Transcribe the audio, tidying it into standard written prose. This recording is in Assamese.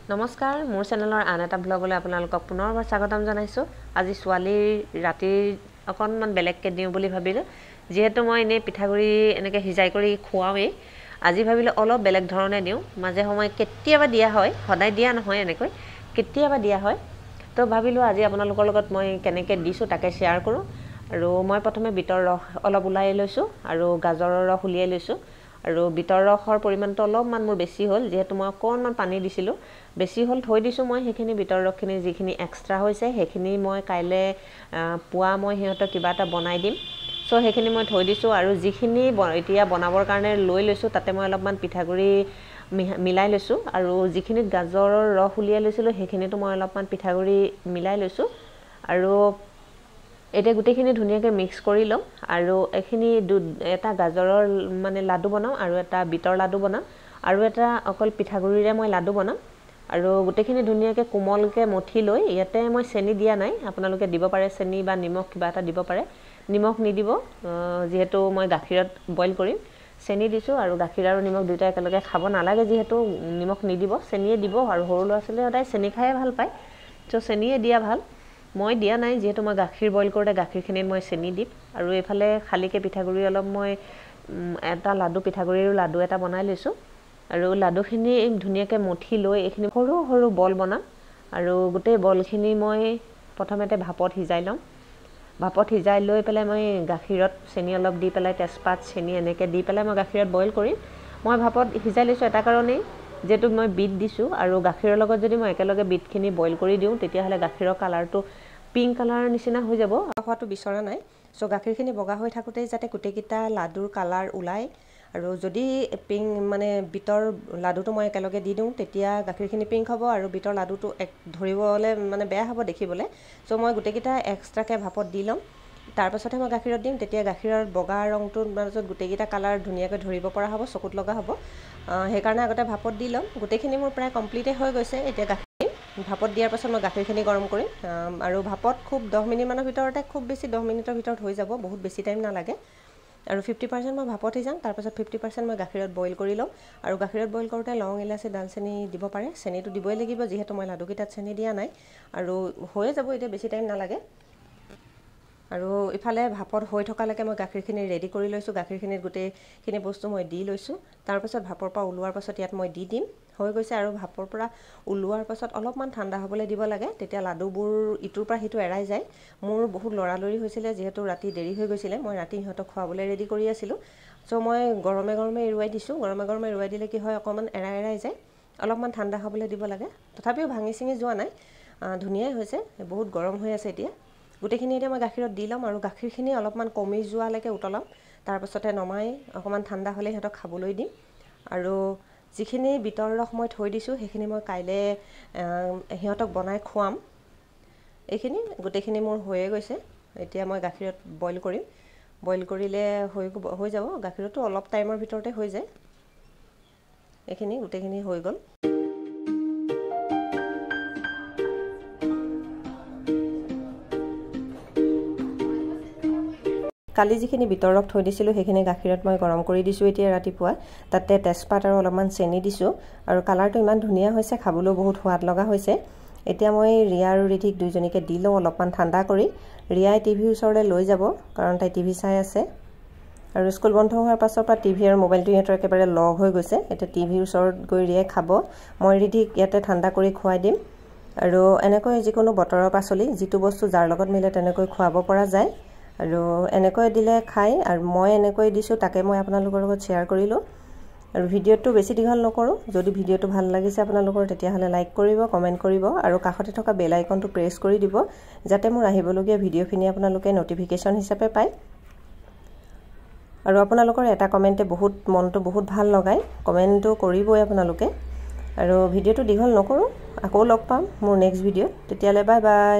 নমস্কাৰ মোৰ চেনেলৰ আন এটা ব্লগলৈ আপোনালোকক পুনৰবাৰ স্বাগতম জনাইছো। আজি ছোৱালীৰ ৰাতিৰ অকণমান বেলেগকৈ দিওঁ বুলি ভাবিলোঁ। যিহেতু মই এনেই পিঠাগুড়ি এনেকৈ সিজাই কৰি খুৱাওৱেই, আজি ভাবিলোঁ অলপ বেলেগ ধৰণে দিওঁ। মাজে সময়ে কেতিয়াবা দিয়া হয়, সদায় দিয়া নহয়, এনেকৈ কেতিয়াবা দিয়া হয়। তো ভাবিলোঁ আজি আপোনালোকৰ লগত মই কেনেকৈ দিছোঁ তাকে শ্বেয়াৰ কৰোঁ। আৰু মই প্ৰথমে বিটৰ ৰস অলপ ওলাই লৈছোঁ আৰু গাজৰৰ ৰস উলিয়াই লৈছোঁ। আৰু বিটৰ ৰসৰ পৰিমাণটো অলপমান মোৰ বেছি হ'ল, যিহেতু মই অকণমান পানী দিছিলোঁ, বেছি হ'ল থৈ দিছোঁ। মই সেইখিনি বিটৰ ৰসখিনি যিখিনি এক্সট্ৰা হৈছে সেইখিনি মই কাইলৈ পুৱা মই সিহঁতক কিবা এটা বনাই দিম। চ' সেইখিনি মই থৈ দিছোঁ। আৰু যিখিনি এতিয়া বনাবৰ কাৰণে লৈ লৈছোঁ তাতে মই অলপমান পিঠাগুড়ি মিলাই লৈছোঁ। আৰু যিখিনিত গাজৰৰ ৰস উলিয়াই লৈছিলোঁ সেইখিনিতো মই অলপমান পিঠাগুড়ি মিলাই লৈছোঁ। আৰু এতিয়া গোটেইখিনি ধুনীয়াকৈ মিক্স কৰি ল'ম। আৰু এইখিনি এটা গাজৰৰ মানে লাডু বনাওঁ আৰু এটা বিটৰ লাডু বনাম আৰু এটা অকল পিঠাগুড়িৰে মই লাডু বনাম। আৰু গোটেইখিনি ধুনীয়াকৈ কোমলকৈ মঠি লৈ ইয়াতে মই চেনি দিয়া নাই, আপোনালোকে দিব পাৰে চেনি বা নিমখ কিবা এটা দিব পাৰে। নিমখ নিদিব, যিহেতু মই গাখীৰত বইল কৰিম। চেনি দিছোঁ আৰু গাখীৰ আৰু নিমখ দুয়োটা একেলগে খাব নালাগে, যিহেতু নিমখ নিদিব, চেনিয়ে দিব। আৰু সৰু ল'ৰা ছোৱালীয়ে সদায় চেনি খায়ে ভাল পায়, চ' চেনিয়ে দিয়া ভাল। মই দিয়া নাই, যিহেতু মই গাখীৰ বইল কৰোঁতে গাখীৰখিনিত মই চেনি দিম। আৰু এইফালে খালীকৈ পিঠাগুড়ি অলপ মই এটা লাডু পিঠাগুড়িৰ লাডু এটা বনাই লৈছোঁ। আৰু লাডুখিনি ধুনীয়াকৈ মঠি লৈ এইখিনি সৰু সৰু বল বনাম। আৰু গোটেই বলখিনি মই প্ৰথমতে ভাপত সিজাই ল'ম। ভাপত সিজাই লৈ পেলাই মই গাখীৰত চেনি অলপ দি পেলাই তেজপাত চেনি এনেকৈ দি পেলাই মই গাখীৰত বইল কৰিম। মই ভাপত সিজাই লৈছোঁ এটা কাৰণেই, যিহেতু মই বিট দিছোঁ। আৰু গাখীৰৰ লগত যদি মই একেলগে বিটখিনি বইল কৰি দিওঁ তেতিয়াহ'লে গাখীৰৰ কালাৰটো পিংক কালাৰ নিচিনা হৈ যাব, হোৱাটো বিচৰা নাই। চ' গাখীৰখিনি বগা হৈ থাকোঁতেই যাতে গোটেইকেইটা লাডুৰ কালাৰ ওলায়। আৰু যদি পিংক মানে বিটৰ লাডুটো মই একেলগে দি দিওঁ তেতিয়া গাখীৰখিনি পিংক হ'ব আৰু বিটৰ লাডুটো ধৰিবলৈ মানে বেয়া হ'ব দেখিবলৈ। চ' মই গোটেইকেইটা এক্সট্ৰাকৈ ভাপত দি ল'ম, তাৰপাছতহে মই গাখীৰত দিম। তেতিয়া গাখীৰৰ বগা ৰংটোৰ মাজত গোটেইকেইটা কালাৰ ধুনীয়াকৈ ধৰিব পৰা হ'ব, চকুত লগা হ'ব। সেইকাৰণে আগতে ভাপত দি ল'ম। গোটেইখিনি মোৰ প্ৰায় কমপ্লিটেই হৈ গৈছে। এতিয়া গাখীৰ ভাপত দিয়াৰ পাছত মই গাখীৰখিনি গৰম কৰিম। আৰু ভাপত খুব 10 মিনিটমানৰ ভিতৰতে, খুব বেছি 10 মিনিটৰ ভিতৰত হৈ যাব, বহুত বেছি টাইম নালাগে। আৰু 50% মই ভাপত সিজাম, তাৰপাছত 50% মই গাখীৰত বইল কৰি ল'ম। আৰু গাখীৰত বইল কৰোঁতে লং ইলাচি ডালচেনি দিব পাৰে, চেনিটো দিবই লাগিব যিহেতু মই লাডুকেইটাত চেনি দিয়া নাই। আৰু হৈয়ে যাব, এতিয়া বেছি টাইম নালাগে। আৰু ইফালে ভাপত হৈ থকালৈকে মই গাখীৰখিনি ৰেডি কৰি লৈছোঁ। গাখীৰখিনিত গোটেইখিনি বস্তু মই দি লৈছোঁ। তাৰপাছত ভাপৰ পৰা ওলোৱাৰ পাছত ইয়াত মই দি দিম, হৈ গৈছে। আৰু ভাপৰ পৰা ওলোৱাৰ পাছত অলপমান ঠাণ্ডা হ'বলৈ দিব লাগে, তেতিয়া লাডুবোৰ ইটোৰ পৰা সিটো এৰাই যায়। মোৰ বহুত লৰালৰি হৈছিলে, যিহেতু ৰাতি দেৰি হৈ গৈছিলে, মই ৰাতি সিহঁতক খুৱাবলৈ ৰেডি কৰি আছিলোঁ। চ' মই গৰমে গৰমে এৰুৱাই দিছোঁ। গৰমে গৰমে এৰুৱাই দিলে কি হয়, অকণমান এৰাই যায়। অলপমান ঠাণ্ডা হ'বলৈ দিব লাগে, তথাপিও ভাঙি চিঙি যোৱা নাই, ধুনীয়াই হৈছে। বহুত গৰম হৈ আছে এতিয়া। গোটেইখিনি এতিয়া মই গাখীৰত দি ল'ম আৰু গাখীৰখিনি অলপমান কমি যোৱালৈকে উতলাম। তাৰপাছতে নমাই অকণমান ঠাণ্ডা হ'লে সিহঁতক খাবলৈ দিম। আৰু যিখিনি বিটৰ ৰস মই থৈ দিছোঁ সেইখিনি মই কাইলৈ সিহঁতক বনাই খুৱাম। এইখিনি গোটেইখিনি মোৰ হৈয়ে গৈছে। এতিয়া মই গাখীৰত বইল কৰিম। বইল কৰিলে হৈ যাব, গাখীৰতো অলপ টাইমৰ ভিতৰতে হৈ যায়। এইখিনি গোটেইখিনি হৈ গ'ল। কালি যিখিনি বিটৰ ৰস থৈ দিছিলোঁ সেইখিনি গাখীৰত মই গৰম কৰি দিছোঁ এতিয়া ৰাতিপুৱা। তাতে তেজপাত আৰু অলপমান চেনি দিছোঁ। আৰু কালাৰটো ইমান ধুনীয়া হৈছে, খাবলৈও বহুত সোৱাদ লগা হৈছে। এতিয়া মই ৰিয়া আৰু ৰিধিক দুইজনীকে দি লওঁ অলপমান ঠাণ্ডা কৰি। ৰিয়াই টিভিৰ ওচৰলৈ লৈ যাব, কাৰণ তাই টিভি চাই আছে। আৰু স্কুল বন্ধ হোৱাৰ পাছৰ পৰা টিভি আৰু মোবাইলটো সিহঁতৰ একেবাৰে লগ হৈ গৈছে। এতিয়া টিভিৰ ওচৰত গৈ ৰিয়াই খাব, মই ৰিধিক ইয়াতে ঠাণ্ডা কৰি খুৱাই দিম। আৰু এনেকৈ যিকোনো বতৰৰ পাচলি, যিটো বস্তু যাৰ লগত মিলে তেনেকৈ খুৱাব পৰা যায়। আৰু এনেকৈ দিলে খায়, আৰু মই এনেকৈ দিছোঁ, তাকে মই আপোনালোকৰ লগত শ্বেয়াৰ কৰিলোঁ। আৰু ভিডিঅ'টো বেছি দীঘল নকৰোঁ। যদি ভিডিঅ'টো ভাল লাগিছে আপোনালোকৰ তেতিয়াহ'লে লাইক কৰিব, কমেণ্ট কৰিব আৰু কাষতে থকা বেল আইকনটো প্ৰেছ কৰি দিব, যাতে মোৰ আহিবলগীয়া ভিডিঅ'খিনি আপোনালোকে ন'টিফিকেশ্যন হিচাপে পায়। আৰু আপোনালোকৰ এটা কমেণ্টে মনটো বহুত ভাল লগায়, কমেণ্টটো কৰিবই আপোনালোকে। আৰু ভিডিঅ'টো দীঘল নকৰোঁ, আকৌ লগ পাম মোৰ নেক্সট ভিডিঅ'ত। তেতিয়ালৈ বাই বাই।